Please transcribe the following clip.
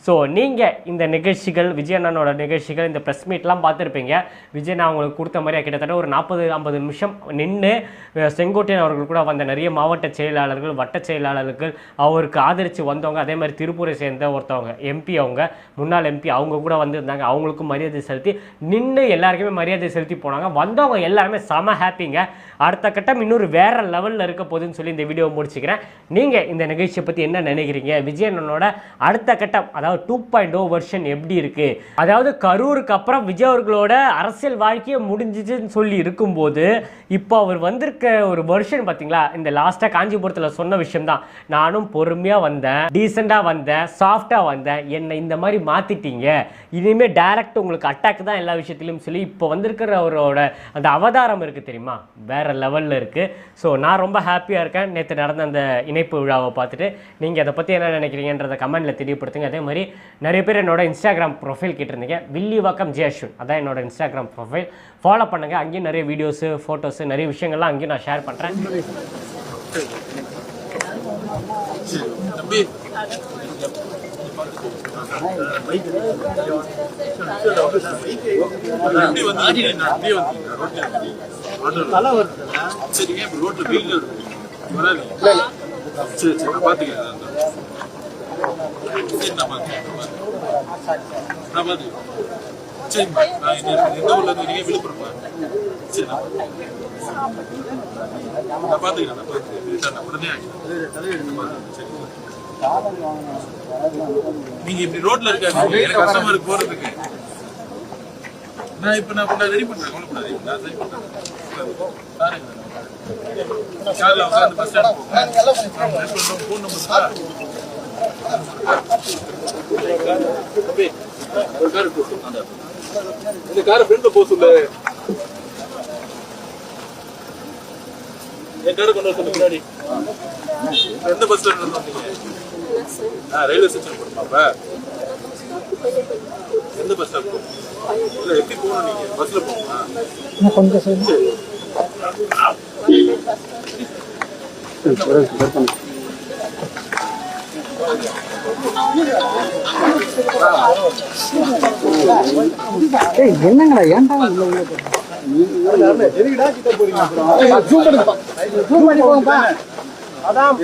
So நீங்கள் இந்த நிகழ்ச்சிகள் விஜய் அண்ணனோட நிகழ்ச்சிகள் இந்த ப்ரெஸ் மீட்லாம் பார்த்துருப்பீங்க. விஜய் நான் அவங்களுக்கு கொடுத்த மாதிரியா கிட்டத்தட்ட ஒரு 40-50 நிமிஷம் நின்று செங்கோட்டையன் அவர்கள் கூட வந்த நிறைய மாவட்ட செயலாளர்கள், வட்ட செயலாளர்கள், அவருக்கு ஆதரித்து வந்தவங்க, அதே மாதிரி திருப்பூரை சேர்ந்த ஒருத்தவங்க எம்பி, அவங்க முன்னாள் எம்பி, அவங்க கூட வந்திருந்தாங்க. அவங்களுக்கும் மரியாதை செலுத்தி நின்று எல்லாருக்குமே மரியாதை செலுத்தி போனாங்க. வந்தவங்க எல்லாருமே செம ஹாப்பிங்க. அடுத்த கட்டம் இன்னொரு வேற லெவலில் இருக்க போகுதுன்னு சொல்லி இந்த வீடியோ முடிச்சுக்கிறேன். நீங்கள் இந்த நிகழ்ச்சியை பற்றி என்ன நினைக்கிறீங்க? விஜய் அண்ணனோட அடுத்த கட்டம், அதாவது 2.0 வெர்ஷன் எப்படி இருக்கு? அதாவது கரூருக்கு அப்புறம் விஜய் அவர்களோட அரசியல் வாழ்க்கையை முடிஞ்சிச்சுன்னு சொல்லி இருக்கும்போது இப்போ அவர் வந்திருக்க ஒரு வெர்ஷன் பார்த்தீங்களா? இந்த லாஸ்ட்டாக காஞ்சிபுரத்தில் சொன்ன விஷயம் தான். நானும் பொறுமையாக வந்தேன், டீசெண்டாக வந்தேன், சாஃப்டாக வந்தேன், என்னை இந்த மாதிரி மாற்றிட்டீங்க, இனிமேல் டைரக்ட் உங்களுக்கு அட்டாக் தான் எல்லா விஷயத்திலையும் சொல்லி இப்போ வந்திருக்கிற அவரோட அந்த அவதாரம் இருக்குது தெரியுமா, வேற லெவலில் இருக்குது. ஸோ நான் ரொம்ப ஹாப்பியாக இருக்கேன் நேற்று நடந்த அந்த இணைப்பு விழாவை பார்த்துட்டு. நீங்கள் அதை பற்றி என்ன நினைக்கிறீங்கன்றதை கமெண்ட்டில் தெரியப்படுத்துங்க. அதே மாதிரி நிறைய பேர் என்னோட இன்ஸ்டாகிராம் ப்ரொஃபைல் கேட்டிருந்தீங்க. வில்லிவாக்கம் ஜே அஸ்வின் அதான் என்னோட இன்ஸ்டாகிராம் ப்ரொஃபைல். ஃபாலோ பண்ணுங்கள். அங்கேயும் நிறைய வீடியோஸு, ஃபோட்டோஸு, நிறைய விஷயங்கள்லாம் அங்கேயும் நான் ஷேர் பண்ணுறேன். நீங்க இப்படி ரோட்ல இருக்காங்க, எனக்கு கஷ்டமா இருக்கு போறதுக்கு. நான் இப்ப நான் ரெடி பண்றேன், கவலைப்படாதீங்க, நான் ரெடி பண்றேன். காலைல உட்காந்து பஸ் ஸ்டாண்ட் போன் நம்பர் இந்த காரை ஃப்ரெண்ட்ல போக சொல்லு, என் காரை கொண்டு வர சொல்லு முன்னாடி. எந்த பஸ் ஸ்டாண்ட் வந்தீங்க? ரயில்வே ஸ்டேஷன் போடுமாப்ப? எந்த பஸ் ஸ்டாண்ட் போகும்? இல்லை எப்படி போகணும்? நீங்க பஸ்ல போகணுமா? கொஞ்சம் சரி. என்னங்கடா ஏன்டா எதுக்குடா கிட்ட போறீங்க? அதான்